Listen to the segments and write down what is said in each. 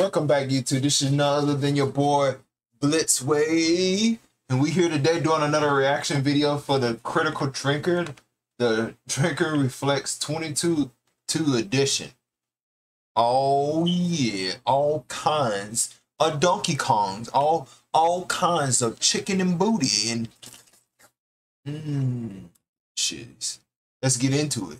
Welcome back, YouTube. This is none other than your boy Blitzway, and we here today doing another reaction video for the Critical Drinker, the Drinker Reflects 22 edition. Oh yeah, all kinds of Donkey Kongs, all kinds of chicken and booty and shit. Let's get into it.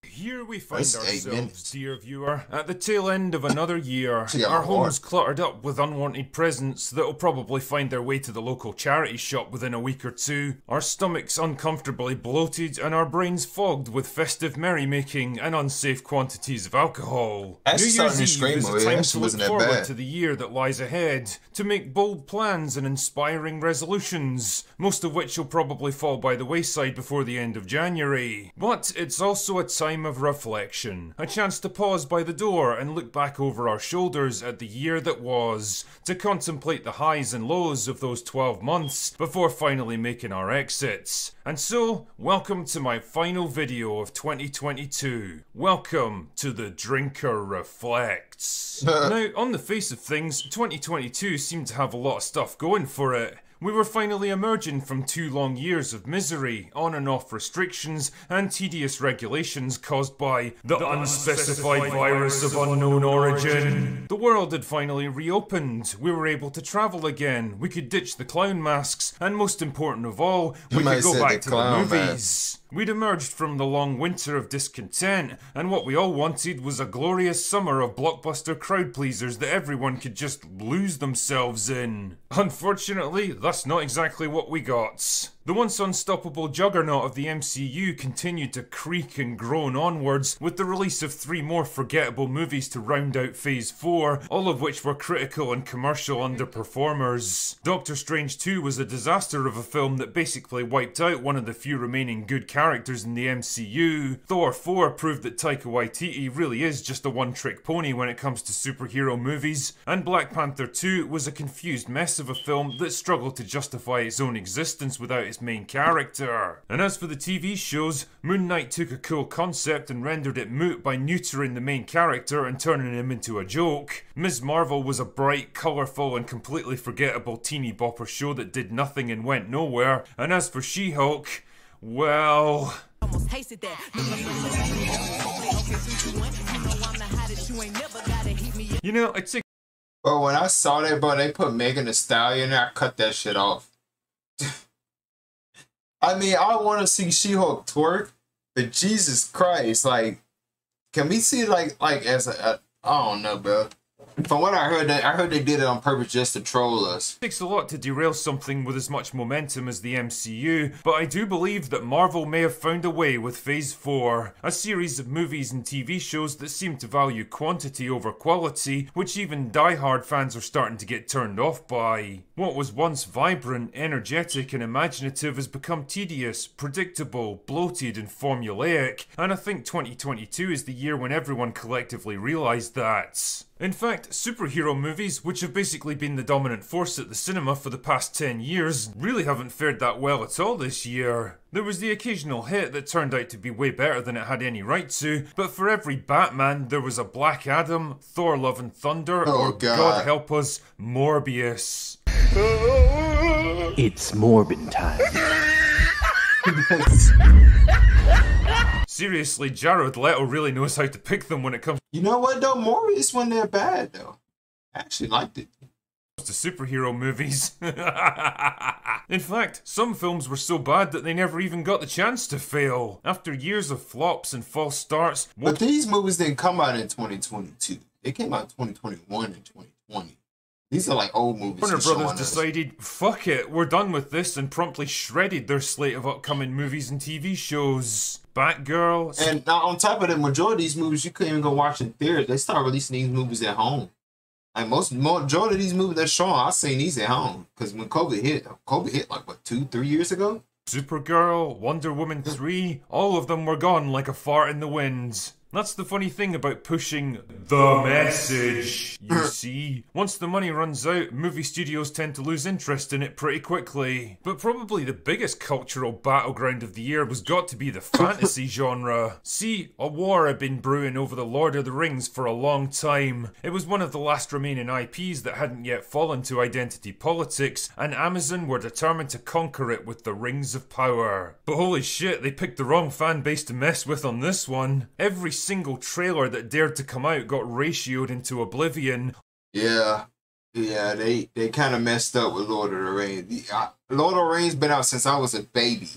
Here we find ourselves, dear viewer, at the tail end of another year. Our home's cluttered up with unwanted presents that'll probably find their way to the local charity shop within a week or two. Our stomachs uncomfortably bloated and our brains fogged with festive merrymaking and unsafe quantities of alcohol. New Year's Eve is a time to look forward to the year that lies ahead, to make bold plans and inspiring resolutions, most of which will probably fall by the wayside before the end of January. But it's also a time of reflection, a chance to pause by the door and look back over our shoulders at the year that was, to contemplate the highs and lows of those 12 months before finally making our exits. And so, welcome to my final video of 2022. Welcome to the Drinker Reflects. Now, on the face of things, 2022 seemed to have a lot of stuff going for it. We were finally emerging from 2 long years of misery, on and off restrictions, and tedious regulations caused by the unspecified virus of unknown origin. The world had finally reopened, we were able to travel again, we could ditch the clown masks, and most important of all, we could go back to the movies. We'd emerged from the long winter of discontent, and what we all wanted was a glorious summer of blockbuster crowd pleasers that everyone could just lose themselves in. Unfortunately, that's not exactly what we got. The once unstoppable juggernaut of the MCU continued to creak and groan onwards, with the release of 3 more forgettable movies to round out Phase 4, all of which were critical and commercial underperformers. Doctor Strange 2 was a disaster of a film that basically wiped out one of the few remaining good characters in the MCU. Thor 4 proved that Taika Waititi really is just a one-trick pony when it comes to superhero movies, and Black Panther 2 was a confused mess of a film that struggled to justify its own existence without its main character. And as for the TV shows, Moon Knight took a cool concept and rendered it moot by neutering the main character and turning him into a joke. Ms. Marvel was a bright, colourful and completely forgettable teeny bopper show that did nothing and went nowhere, and as for She-Hulk, well... You know, I take... Bro, when I saw that, bro, they put Megan Thee Stallion in there, I cut that shit off. I mean, I want to see She-Hulk twerk, but Jesus Christ, like, can we see like as a I don't know, bro. From what I heard they did it on purpose just to troll us. It takes a lot to derail something with as much momentum as the MCU, but I do believe that Marvel may have found a way with Phase 4, a series of movies and TV shows that seem to value quantity over quality, which even die-hard fans are starting to get turned off by. What was once vibrant, energetic and imaginative has become tedious, predictable, bloated and formulaic, and I think 2022 is the year when everyone collectively realised that. In fact, superhero movies, which have basically been the dominant force at the cinema for the past 10 years, really haven't fared that well at all this year. There was the occasional hit that turned out to be way better than it had any right to, but for every Batman there was a Black Adam, Thor Love and Thunder, or God help us, Morbius. It's Morbin time. Seriously, Jared Leto really knows how to pick them when it comes. You know what though, Morbius wasn't that bad though. I actually liked it. To superhero movies. In fact, some films were so bad that they never even got the chance to fail. After years of flops and false starts. But these movies didn't come out in 2022. They came out in 2021 and 2020. These are like old movies. Warner Brothers decided, fuck it, we're done with this, and promptly shredded their slate of upcoming movies and TV shows. Batgirl. And now on top of the majority of these movies, you couldn't even go watch in theaters. They start releasing these movies at home. Like majority of these movies they're showing, I seen these at home. Because when COVID hit like what, 2-3 years ago? Supergirl, Wonder Woman 3, all of them were gone like a fart in the wind. That's the funny thing about pushing the message, you see. Once the money runs out, movie studios tend to lose interest in it pretty quickly. But probably the biggest cultural battleground of the year was got to be the fantasy genre. See, a war had been brewing over the Lord of the Rings for a long time. It was one of the last remaining IPs that hadn't yet fallen to identity politics, and Amazon were determined to conquer it with the Rings of Power. But holy shit, they picked the wrong fan base to mess with on this one. Every single trailer that dared to come out got ratioed into oblivion. Yeah, they kind of messed up with Lord of the Rings. Lord of the Rings been out since I was a baby,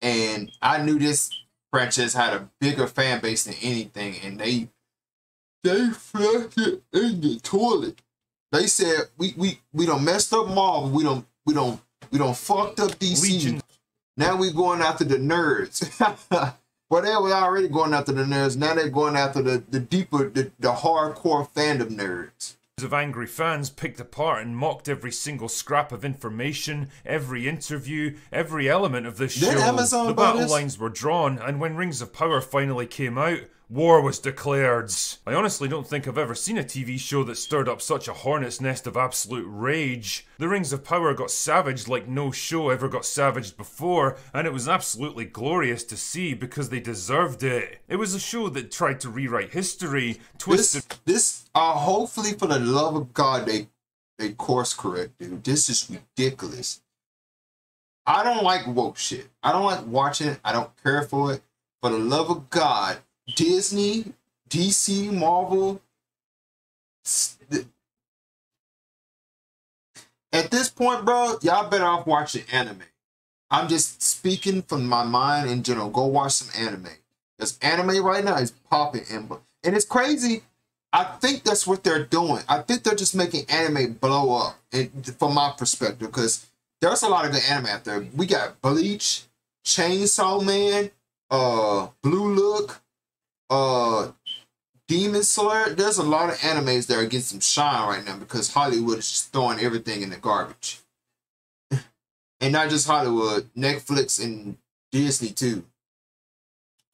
and I knew this franchise had a bigger fan base than anything, and they flushed it in the toilet. They said we done messed up Marvel, we done fucked up DC. Legion. Now we going after the nerds. Well, they were already going after the nerds. Now they're going after the deeper, the hardcore fandom nerds. Of angry fans picked apart and mocked every single scrap of information, every interview, every element of this show. The battle lines were drawn, and when Rings of Power finally came out, war was declared. I honestly don't think I've ever seen a TV show that stirred up such a hornet's nest of absolute rage. The Rings of Power got savaged like no show ever got savaged before, and it was absolutely glorious to see because they deserved it. It was a show that tried to rewrite history, twisted... Hopefully for the love of God, they course correct, dude. This is ridiculous. I don't like woke shit. I don't like watching it. I don't care for it. For the love of God, Disney, DC, Marvel. At this point, bro, y'all better off watching anime. I'm just speaking from my mind in general. Go watch some anime. Because anime right now is popping. And it's crazy. I think that's what they're doing. I think they're just making anime blow up, from my perspective. Because there's a lot of good anime out there. We got Bleach, Chainsaw Man, Blue Look, Demon Slayer. There's a lot of animes that are getting some shine right now because Hollywood is just throwing everything in the garbage. And not just Hollywood, Netflix and Disney too.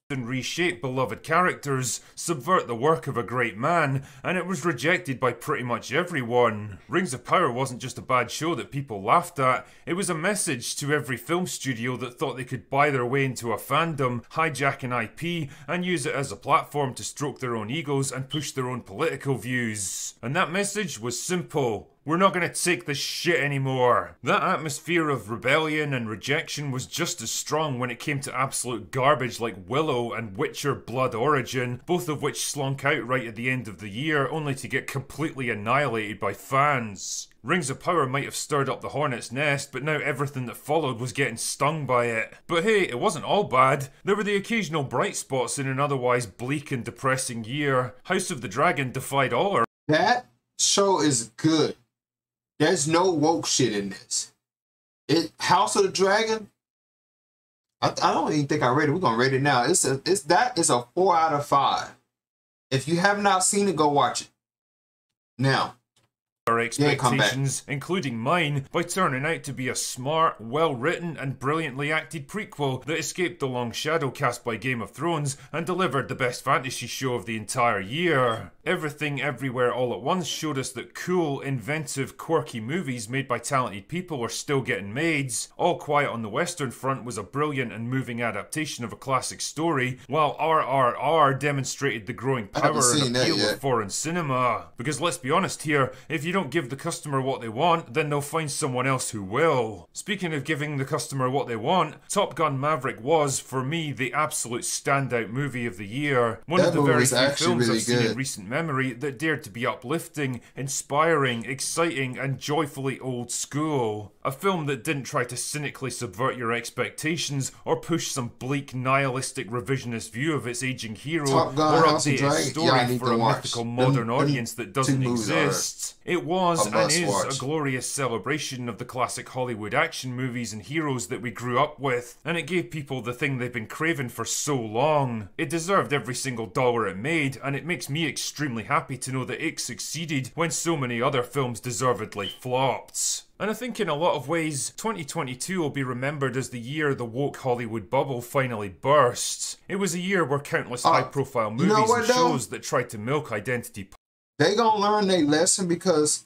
And reshape beloved characters, subvert the work of a great man, and it was rejected by pretty much everyone. Rings of Power wasn't just a bad show that people laughed at, it was a message to every film studio that thought they could buy their way into a fandom, hijack an IP, and use it as a platform to stroke their own egos and push their own political views. And that message was simple. We're not gonna take this shit anymore. That atmosphere of rebellion and rejection was just as strong when it came to absolute garbage like Willow and Witcher Blood Origin, both of which slunk out right at the end of the year, only to get completely annihilated by fans. Rings of Power might have stirred up the hornet's nest, but now everything that followed was getting stung by it. But hey, it wasn't all bad. There were the occasional bright spots in an otherwise bleak and depressing year. House of the Dragon defied all our... That show is good. There's no woke shit in this. House of the Dragon. I don't even think I read it. We're gonna rate it now. That is a 4 out of 5. If you have not seen it, go watch it. Now. Our expectations, including mine, by turning out to be a smart, well-written and brilliantly acted prequel that escaped the long shadow cast by Game of Thrones and delivered the best fantasy show of the entire year. Everything Everywhere All at Once showed us that cool, inventive, quirky movies made by talented people are still getting made. All Quiet on the Western Front was a brilliant and moving adaptation of a classic story, while RRR demonstrated the growing power and appeal of foreign cinema. Because let's be honest here, if you don't give the customer what they want, then they'll find someone else who will. Speaking of giving the customer what they want, Top Gun Maverick was, for me, the absolute standout movie of the year. One of the very few films I've seen in recent memory that dared to be uplifting, inspiring, exciting, and joyfully old school. A film that didn't try to cynically subvert your expectations or push some bleak, nihilistic, revisionist view of its aging hero or update its story for a mythical modern audience that doesn't exist. It was and is a glorious celebration of the classic Hollywood action movies and heroes that we grew up with, and it gave people the thing they've been craving for so long. It deserved every single dollar it made, and it makes me extremely happy to know that it succeeded when so many other films deservedly flopped. And I think in a lot of ways, 2022 will be remembered as the year the woke Hollywood bubble finally burst. It was a year where countless high-profile movies and shows that tried to milk identity. They gonna learn their lesson, because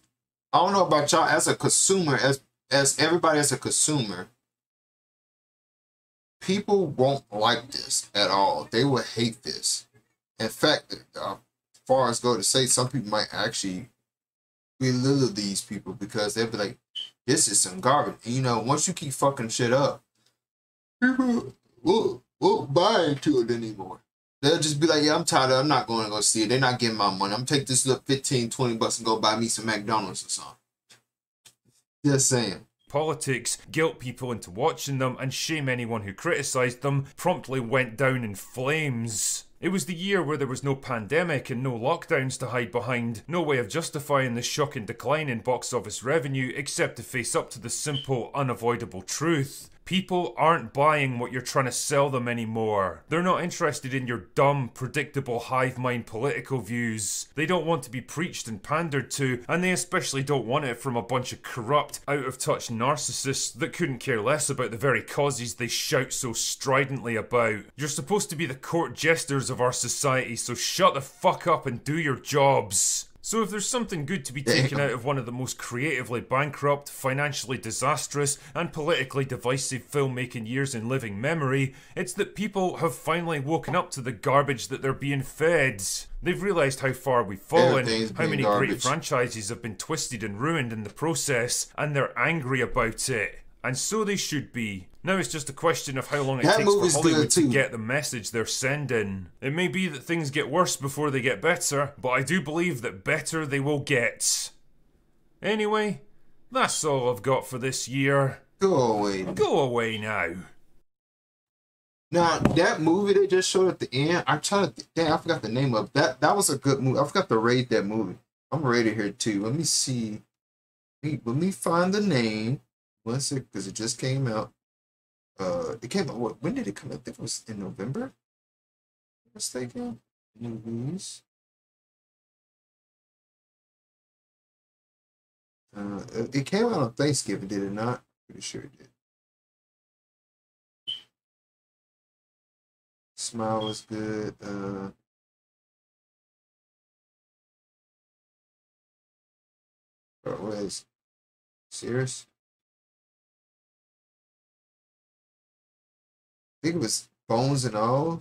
I don't know about y'all as a consumer, as everybody as a consumer, people won't like this at all. They will hate this. In fact, as far as go to say, some people might actually belittle these people because they'll be like, this is some garbage. And, you know, once you keep fucking shit up, people won't buy into it anymore. They'll just be like, yeah, I'm tired of it. I'm not going to go see it. They're not getting my money. I'm going to take this little 15, 20 bucks and go buy me some McDonald's or something. Just saying. Politics, guilt people into watching them, and shame anyone who criticised them, promptly went down in flames. It was the year where there was no pandemic and no lockdowns to hide behind, no way of justifying the shocking decline in box office revenue except to face up to the simple, unavoidable truth. People aren't buying what you're trying to sell them anymore. They're not interested in your dumb, predictable hive mind political views. They don't want to be preached and pandered to, and they especially don't want it from a bunch of corrupt, out-of-touch narcissists that couldn't care less about the very causes they shout so stridently about. You're supposed to be the court jesters of our society, so shut the fuck up and do your jobs. So if there's something good to be taken out of one of the most creatively bankrupt, financially disastrous, and politically divisive filmmaking years in living memory, it's that people have finally woken up to the garbage that they're being fed. They've realised how far we've fallen, how many great franchises have been twisted and ruined in the process, and they're angry about it. And so they should be. Now it's just a question of how long it takes for Hollywood to get the message they're sending. It may be that things get worse before they get better, but I do believe that better they will get. Anyway, that's all I've got for this year. Go away. Go away now. Now, that movie they just showed at the end, I'm trying to... Damn, I forgot the name of that. That was a good movie. I forgot to rate that movie. I'm gonna rate it here too. Let me see. Let me find the name. One sec, because it just came out. It came out, when did it come out? I think it was in November. Am I mistaken? Movies. It came out on Thanksgiving, did it not? Pretty sure it did. Smile was good. What is serious? I think it was Bones and All.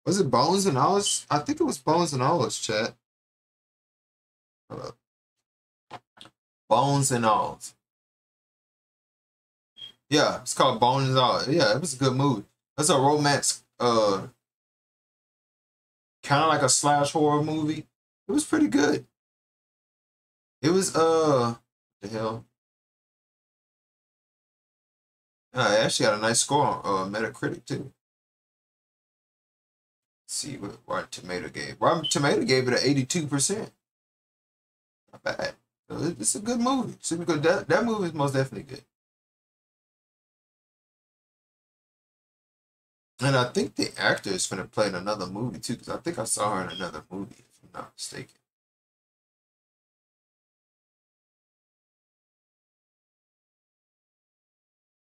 Was it Bones and All? I think it was Bones and All, chat. Bones and All. Yeah, it's called Bones and All. Yeah, it was a good movie. That's a romance, kind of like a slash horror movie. It was pretty good. It was what the hell? It actually had a nice score on Metacritic too. Let's see what Rotten Tomato gave. Rotten Tomato gave it an 82%. Not bad. It's a good movie. So because that movie is most definitely good. And I think the actor is going to play in another movie too, because I think I saw her in another movie, if I'm not mistaken.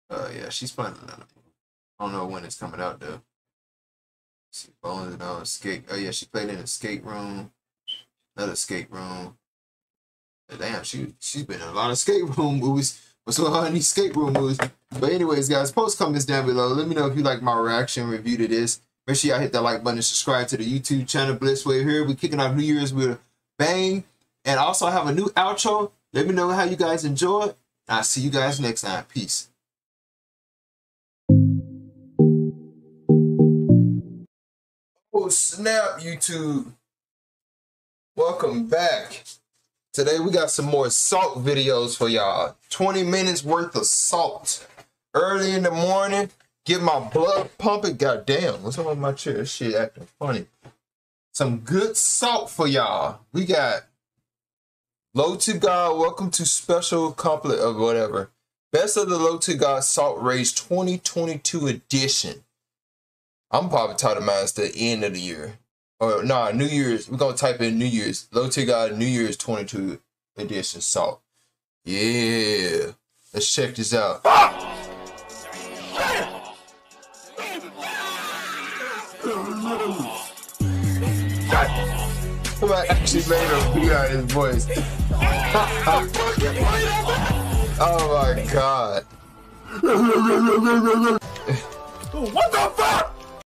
Yeah, she's playing another movie. I don't know when it's coming out though. Let's see, Bones and All, Escape. Oh yeah, she played in Escape Room, another Escape Room. Damn, she's been in a lot of escape room movies. What's going on in these escape room movies? But anyways, guys, post comments down below. Let me know if you like my reaction review to this. Make sure y'all hit that like button and subscribe to the YouTube channel. Blitzwave here. We're kicking off New Year's with a bang. And also I have a new outro. Let me know how you guys enjoy it. I'll see you guys next time. Peace. Oh snap, YouTube. Welcome back Today we got some more salt videos for y'all. 20 minutes worth of salt. Early in the morning, get my blood pumping. Goddamn, what's wrong with my chair? This shit acting funny. Some good salt for y'all. We got Low to God, welcome to special compliment or whatever. Best of the Low to God Salt Rage 2022 edition. I'm probably talking about it's the end of the year. Or nah, New Year's. We're gonna type in New Year's. Low to God New Year's 22 edition salt. Yeah. Let's check this out. Somebody actually made a beat out of his voice. Oh my god. What the fuck?